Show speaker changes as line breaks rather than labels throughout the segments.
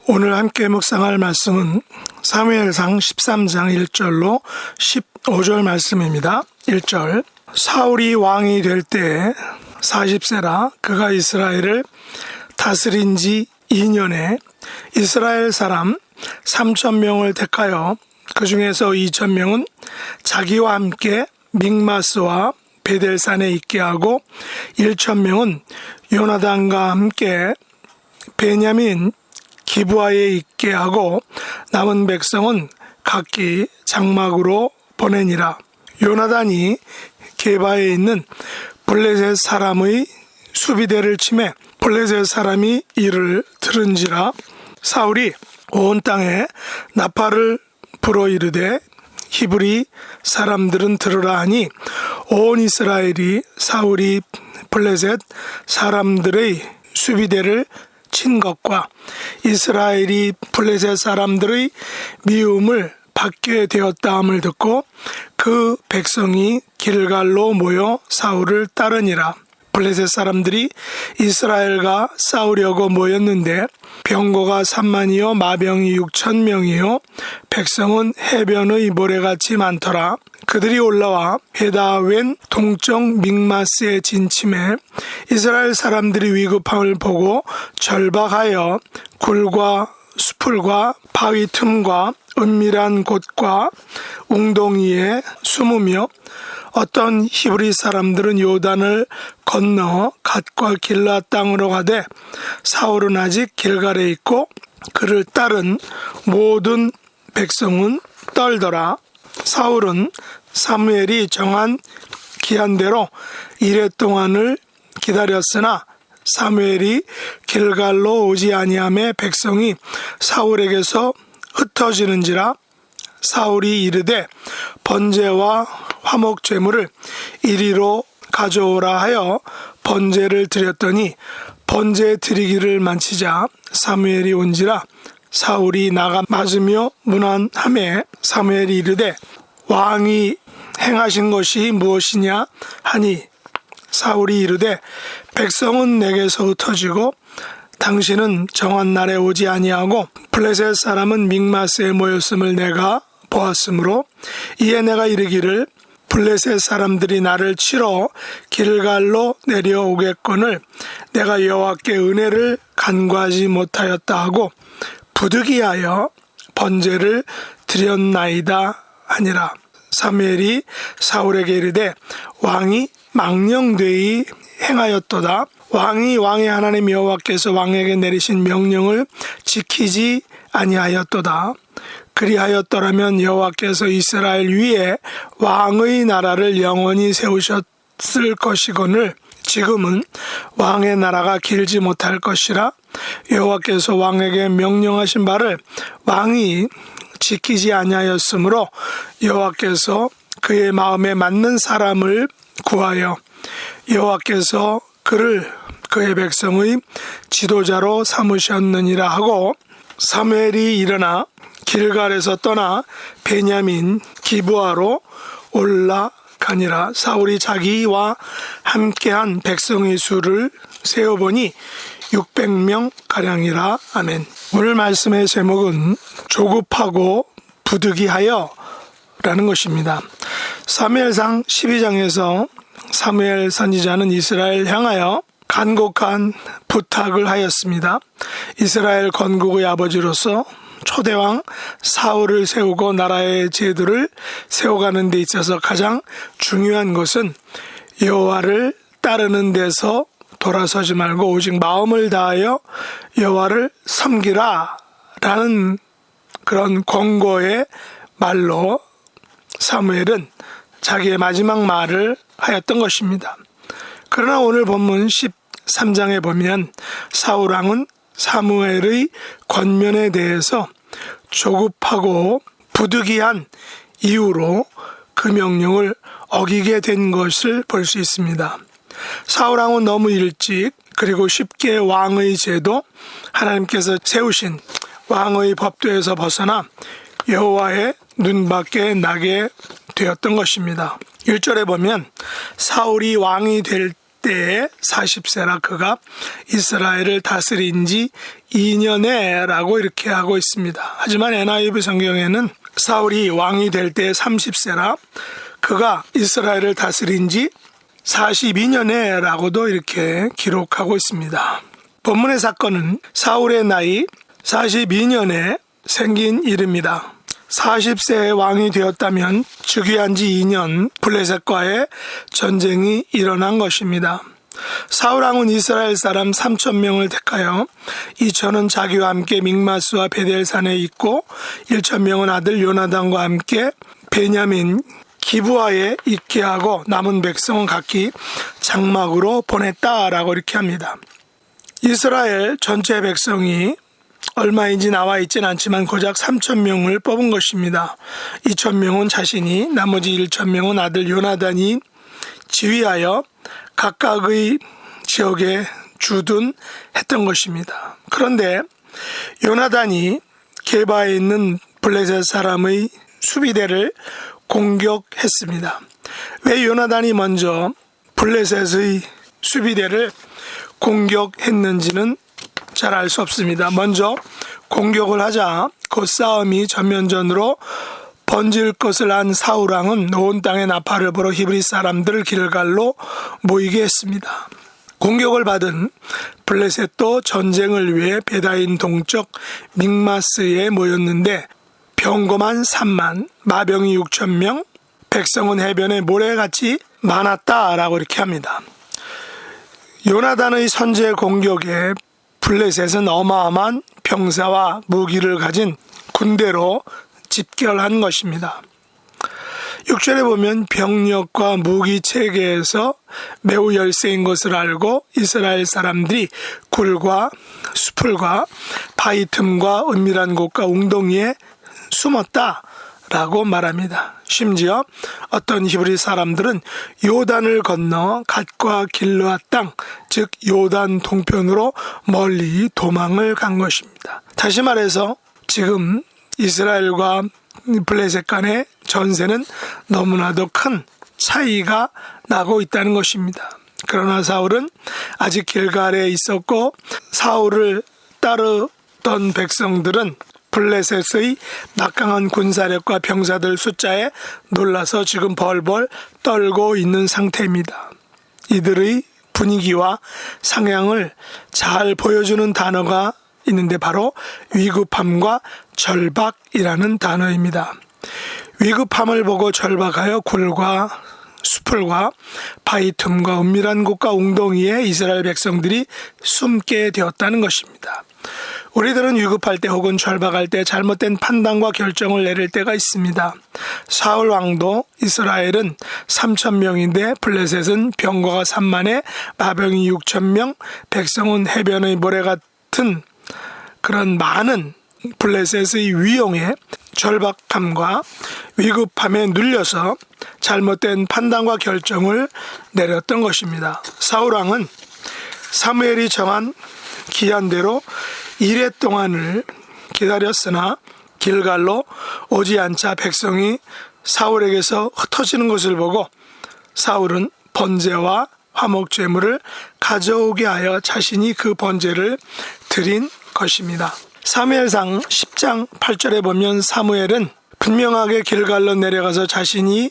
오늘 함께 묵상할 말씀은 사무엘상 13장 1절로 15절 말씀입니다. 1절 사울이 왕이 될 때에 40세라 그가 이스라엘을 다스린 지 2년에 이스라엘 사람 3,000명을 택하여 그 중에서 2,000명은 자기와 함께 믹마스와 베델산에 있게 하고 1,000명은 요나단과 함께 베냐민 기브아에 있게 하고 남은 백성은 각기 장막으로 보내니라. 요나단이 게바에 있는 블레셋 사람의 수비대를 치매 블레셋 사람이 이를 들은지라. 사울이 온 땅에 나팔을 불어 이르되 히브리 사람들은 들으라 하니 온 이스라엘이 사울이 블레셋 사람들의 수비대를 친 것과 이스라엘이 블레셋 사람들의 미움을 받게 되었다함을 듣고 그 백성이 길갈로 모여 사울을 따르니라. 블레셋 사람들이 이스라엘과 싸우려고 모였는데 병거가 3만이요 마병이 6,000명이요 백성은 해변의 모래같이 많더라. 그들이 올라와 베다웬 동쪽 믹마스에 진침해 이스라엘 사람들이 위급함을 보고 절박하여 굴과 수풀과 바위 틈과 은밀한 곳과 웅덩이에 숨으며 어떤 히브리 사람들은 요단을 건너 갓과 길라 땅으로 가되 사울은 아직 길갈에 있고 그를 따른 모든 백성은 떨더라. 사울은 사무엘이 정한 기한대로 이레 동안을 기다렸으나 사무엘이 길갈로 오지 아니하매 백성이 사울에게서 흩어지는지라. 사울이 이르되 번제와 화목 제물을 이리로 가져오라 하여 번제를 드렸더니 번제 드리기를 마치자 사무엘이 온지라. 사울이 나가 맞으며 문안하매 사무엘이 이르되 왕이 행하신 것이 무엇이냐 하니 사울이 이르되 백성은 내게서 흩어지고 당신은 정한 날에 오지 아니하고 블레셋 사람은 믹마스에 모였음을 내가 보았으므로 이에 내가 이르기를 블레셋 사람들이 나를 치러 길갈로 내려오겠거늘 내가 여호와께 은혜를 간구하지 못하였다 하고 부득이하여 번제를 드렸나이다 하니라. 사무엘이 사울에게 이르되 왕이 망령되이 행하였도다. 왕이 왕의 하나님 여호와께서 왕에게 내리신 명령을 지키지 아니하였도다. 그리하였더라면 여호와께서 이스라엘 위에 왕의 나라를 영원히 세우셨을 것이거늘 지금은 왕의 나라가 길지 못할 것이라. 여호와께서 왕에게 명령하신 바를 왕이 지키지 아니하였으므로 여호와께서 그의 마음에 맞는 사람을 구하여 여호와께서 그를 그의 백성의 지도자로 삼으셨느니라 하고 사무엘이 일어나 길갈에서 떠나 베냐민 기브아로 올라가니라. 사울이 자기와 함께한 백성의 수를 세어보니 600명 가량이라. 아멘. 오늘 말씀의 제목은 조급하고 부득이하여 라는 것입니다. 사무엘상 12장에서 사무엘 선지자는 이스라엘 향하여 간곡한 부탁을 하였습니다. 이스라엘 건국의 아버지로서 초대왕 사울을 세우고 나라의 제도를 세워가는 데 있어서 가장 중요한 것은 여호와를 따르는 데서 돌아서지 말고 오직 마음을 다하여 여호와를 섬기라 라는 그런 권고의 말로 사무엘은 자기의 마지막 말을 하였던 것입니다. 그러나 오늘 본문 13장에 보면 사울왕은 사무엘의 권면에 대해서 조급하고 부득이한 이유로 그 명령을 어기게 된 것을 볼 수 있습니다. 사울왕은 너무 일찍 그리고 쉽게 왕의 제도, 하나님께서 세우신 왕의 법도에서 벗어나 여호와의 눈밖에 나게 되었던 것입니다. 1절에 보면 사울이 왕이 될 때에 40세라 그가 이스라엘을 다스린 지 2년에 라고 이렇게 하고 있습니다. 하지만 NIV 성경에는 사울이 왕이 될 때 30세라 그가 이스라엘을 다스린 지 42년에 라고도 이렇게 기록하고 있습니다. 본문의 사건은 사울의 나이 42년에 생긴 일입니다. 40세에 왕이 되었다면 즉위한 지 2년 블레셋과의 전쟁이 일어난 것입니다. 사울 왕은 이스라엘 사람 3,000명을 택하여 2,000은 자기와 함께 믹마스와 베델산에 있고 1,000명은 아들 요나단과 함께 베냐민 기브아에 있게 하고 남은 백성은 각기 장막으로 보냈다라고 이렇게 합니다. 이스라엘 전체 백성이 얼마인지 나와 있진 않지만 고작 3,000명을 뽑은 것입니다. 2,000명은 자신이, 나머지 1,000명은 아들 요나단이 지휘하여 각각의 지역에 주둔했던 것입니다. 그런데 요나단이 게바에 있는 블레셋 사람의 수비대를 공격했습니다. 왜 요나단이 먼저 블레셋의 수비대를 공격했는지는 잘 알 수 없습니다. 먼저 공격을 하자 그 싸움이 전면전으로 번질 것을 안 사울 왕은 온 땅에 나팔을 불어 히브리 사람들을 길갈로 모이게 했습니다. 공격을 받은 블레셋도 전쟁을 위해 베다인 동쪽 믹마스에 모였는데 병거만 3만, 마병이 6,000명, 백성은 해변에 모래같이 많았다라고 이렇게 합니다. 요나단의 선제 공격에 블레셋은 어마어마한 병사와 무기를 가진 군대로 집결한 것입니다. 6절에 보면 병력과 무기 체계에서 매우 열세인 것을 알고 이스라엘 사람들이 굴과 수풀과 바위 틈과 은밀한 곳과 웅덩이에 숨었다라고 말합니다. 심지어 어떤 히브리 사람들은 요단을 건너 갓과 길르앗 땅, 즉 요단 동편으로 멀리 도망을 간 것입니다. 다시 말해서 지금 이스라엘과 블레셋 간의 전세는 너무나도 큰 차이가 나고 있다는 것입니다. 그러나 사울은 아직 길갈에 있었고 사울을 따르던 백성들은 블레셋의 막강한 군사력과 병사들 숫자에 놀라서 지금 벌벌 떨고 있는 상태입니다. 이들의 분위기와 상향을 잘 보여주는 단어가 있는데 바로 위급함과 절박이라는 단어입니다. 위급함을 보고 절박하여 굴과 수풀과 바위 틈과 은밀한 곳과 웅덩이에 이스라엘 백성들이 숨게 되었다는 것입니다. 우리들은 위급할 때 혹은 절박할 때 잘못된 판단과 결정을 내릴 때가 있습니다. 사울 왕도 이스라엘은 3,000명인데 블레셋은 병거가 3만에 마병이 6,000명, 백성은 해변의 모래 같은 그런 많은 블레셋의 위용에 절박함과 위급함에 눌려서 잘못된 판단과 결정을 내렸던 것입니다. 사울 왕은 사무엘이 정한 기한대로 1회 동안을 기다렸으나 길갈로 오지 않자 백성이 사울에게서 흩어지는 것을 보고 사울은 번제와 화목제물을 가져오게 하여 자신이 그 번제를 드린 것입니다. 사무엘상 10장 8절에 보면 사무엘은 분명하게 길갈로 내려가서 자신이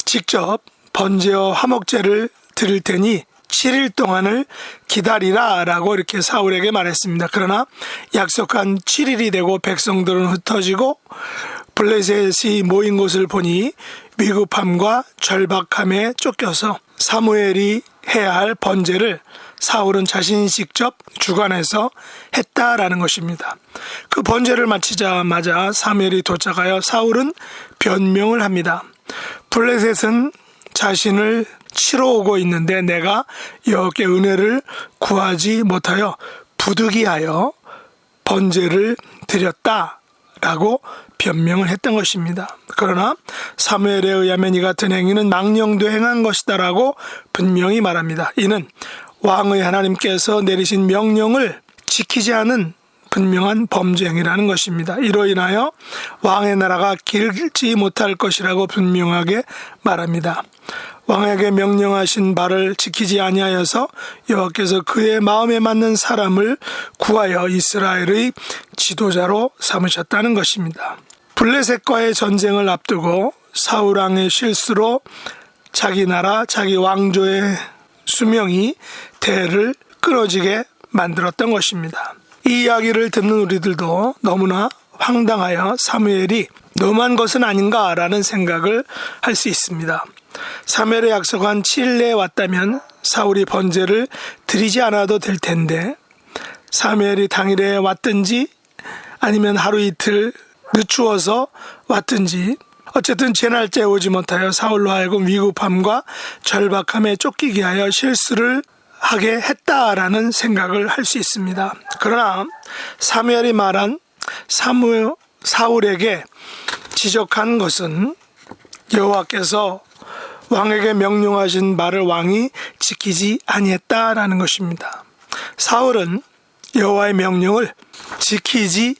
직접 번제와 화목제를 드릴 테니 7일 동안을 기다리라 라고 이렇게 사울에게 말했습니다. 그러나 약속한 7일이 되고 백성들은 흩어지고 블레셋이 모인 곳을 보니 위급함과 절박함에 쫓겨서 사무엘이 해야 할 번제를 사울은 자신이 직접 주관해서 했다라는 것입니다. 그 번제를 마치자마자 사무엘이 도착하여 사울은 변명을 합니다. 블레셋은 자신을 치러 오고 있는데 내가 여호와께 은혜를 구하지 못하여 부득이하여 번제를 드렸다라고 변명을 했던 것입니다. 그러나 사무엘에 의하면 이 같은 행위는 망령도 행한 것이다라고 분명히 말합니다. 이는 왕의 하나님께서 내리신 명령을 지키지 않은 분명한 범죄 행위라는 것입니다. 이로 인하여 왕의 나라가 길지 못할 것이라고 분명하게 말합니다. 왕에게 명령하신 바를 지키지 아니하여서 여호와께서 그의 마음에 맞는 사람을 구하여 이스라엘의 지도자로 삼으셨다는 것입니다. 블레셋과의 전쟁을 앞두고 사울 왕의 실수로 자기 나라, 자기 왕조의 수명이 대를 끊어지게 만들었던 것입니다. 이 이야기를 듣는 우리들도 너무나 황당하여 사무엘이 너무한 것은 아닌가라는 생각을 할 수 있습니다. 사무엘의 약속한 7일 내에 왔다면 사울이 번제를 드리지 않아도 될 텐데 사무엘이 당일에 왔든지 아니면 하루 이틀 늦추어서 왔든지 어쨌든 제 날짜에 오지 못하여 사울로 하여금 위급함과 절박함에 쫓기게 하여 실수를 하게 했다라는 생각을 할 수 있습니다. 그러나 사무엘이 말한 사울에게 지적한 것은 여호와께서 왕에게 명령하신 말을 왕이 지키지 아니했다라는 것입니다. 사울은 여호와의 명령을 지키지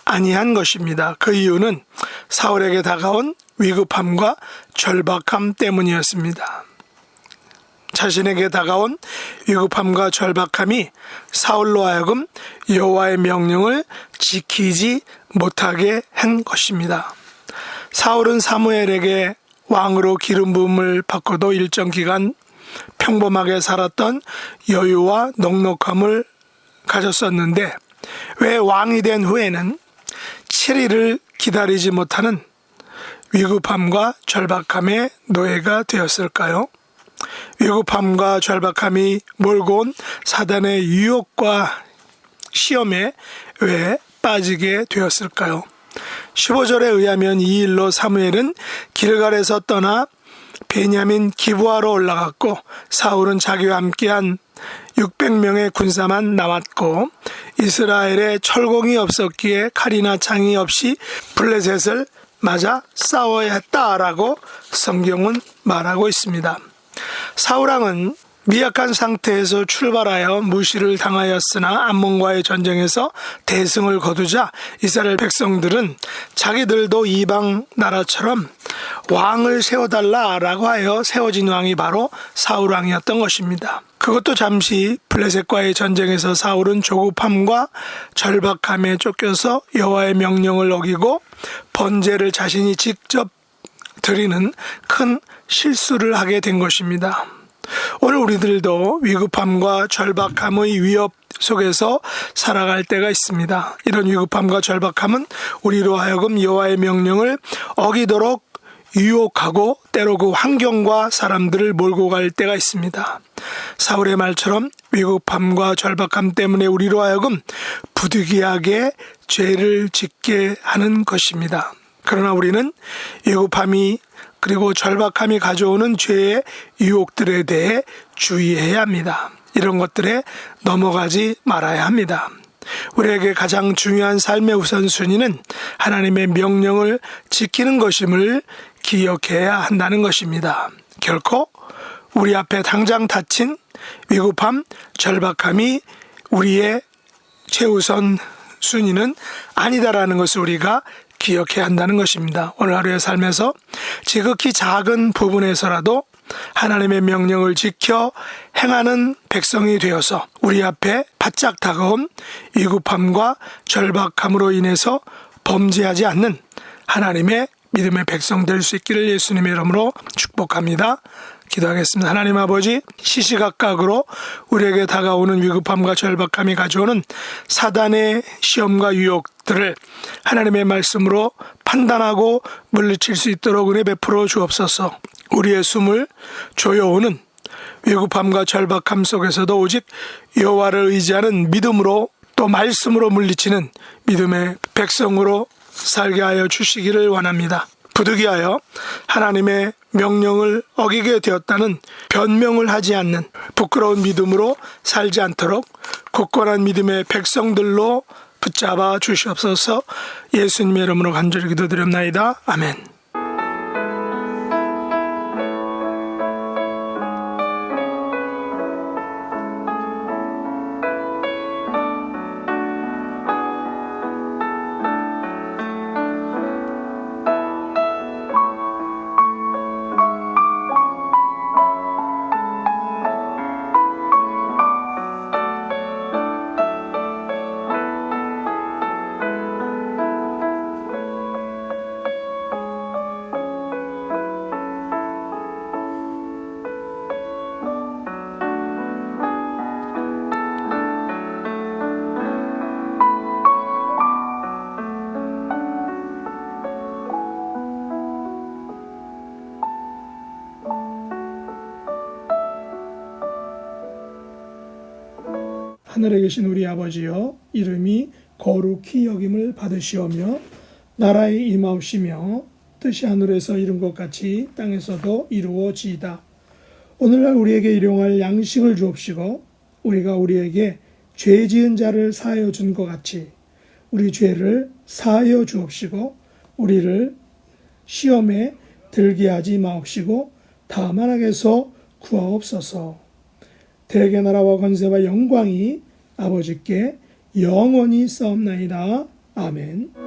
아니한 것입니다. 그 이유는 사울에게 다가온 위급함과 절박함 때문이었습니다. 자신에게 다가온 위급함과 절박함이 사울로 하여금 여호와의 명령을 지키지 못하게 한 것입니다. 사울은 사무엘에게 왕으로 기름 부음을 받고도 일정 기간 평범하게 살았던 여유와 넉넉함을 가졌었는데 왜 왕이 된 후에는 7일을 기다리지 못하는 위급함과 절박함의 노예가 되었을까요? 위급함과 절박함이 몰고 온 사단의 유혹과 시험에 왜 빠지게 되었을까요? 15절에 의하면 이 일로 사무엘은 길갈에서 떠나 베냐민 기브아로 올라갔고 사울은 자기와 함께한 600명의 군사만 남았고 이스라엘에 철공이 없었기에 칼이나 창이 없이 블레셋을 맞아 싸워야 했다라고 성경은 말하고 있습니다. 사울왕은 미약한 상태에서 출발하여 무시를 당하였으나 암몬과의 전쟁에서 대승을 거두자 이스라엘 백성들은 자기들도 이방 나라처럼 왕을 세워달라라고 하여 세워진 왕이 바로 사울왕이었던 것입니다. 그것도 잠시 블레셋과의 전쟁에서 사울은 조급함과 절박함에 쫓겨서 여호와의 명령을 어기고 번제를 자신이 직접 드리는 큰 실수를 하게 된 것입니다. 오늘 우리들도 위급함과 절박함의 위협 속에서 살아갈 때가 있습니다. 이런 위급함과 절박함은 우리로 하여금 여호와의 명령을 어기도록 유혹하고 때로 그 환경과 사람들을 몰고 갈 때가 있습니다. 사울의 말처럼 위급함과 절박함 때문에 우리로 하여금 부득이하게 죄를 짓게 하는 것입니다. 그러나 우리는 위급함이 그리고 절박함이 가져오는 죄의 유혹들에 대해 주의해야 합니다. 이런 것들에 넘어가지 말아야 합니다. 우리에게 가장 중요한 삶의 우선순위는 하나님의 명령을 지키는 것임을 기억해야 한다는 것입니다. 결코 우리 앞에 당장 닥친 위급함, 절박함이 우리의 최우선 순위는 아니다라는 것을 우리가 기억해야 한다는 것입니다. 오늘 하루의 삶에서 지극히 작은 부분에서라도 하나님의 명령을 지켜 행하는 백성이 되어서 우리 앞에 바짝 다가온 위급함과 절박함으로 인해서 범죄하지 않는 하나님의 믿음의 백성 될 수 있기를 예수님의 이름으로 축복합니다. 기도하겠습니다. 하나님 아버지, 시시각각으로 우리에게 다가오는 위급함과 절박함이 가져오는 사단의 시험과 유혹들을 하나님의 말씀으로 판단하고 물리칠 수 있도록 은혜 베풀어 주옵소서. 우리의 숨을 조여오는 위급함과 절박함 속에서도 오직 여호와를 의지하는 믿음으로 또 말씀으로 물리치는 믿음의 백성으로 살게 하여 주시기를 원합니다. 부득이하여 하나님의 명령을 어기게 되었다는 변명을 하지 않는 부끄러운 믿음으로 살지 않도록 굳건한 믿음의 백성들로 붙잡아 주시옵소서. 예수님의 이름으로 간절히 기도드립나이다. 아멘. 하늘에 계신 우리 아버지여, 이름이 거룩히 여김을 받으시오며 나라에 임하옵시며 뜻이 하늘에서 이룬 것 같이 땅에서도 이루어지이다. 오늘날 우리에게 일용할 양식을 주옵시고 우리가 우리에게 죄 지은 자를 사하여 준 것 같이 우리 죄를 사하여 주옵시고 우리를 시험에 들게 하지 마옵시고 다만 악에서 구하옵소서. 대개 나라와 권세와 영광이 아버지께 영원히 싸움나이다. 아멘.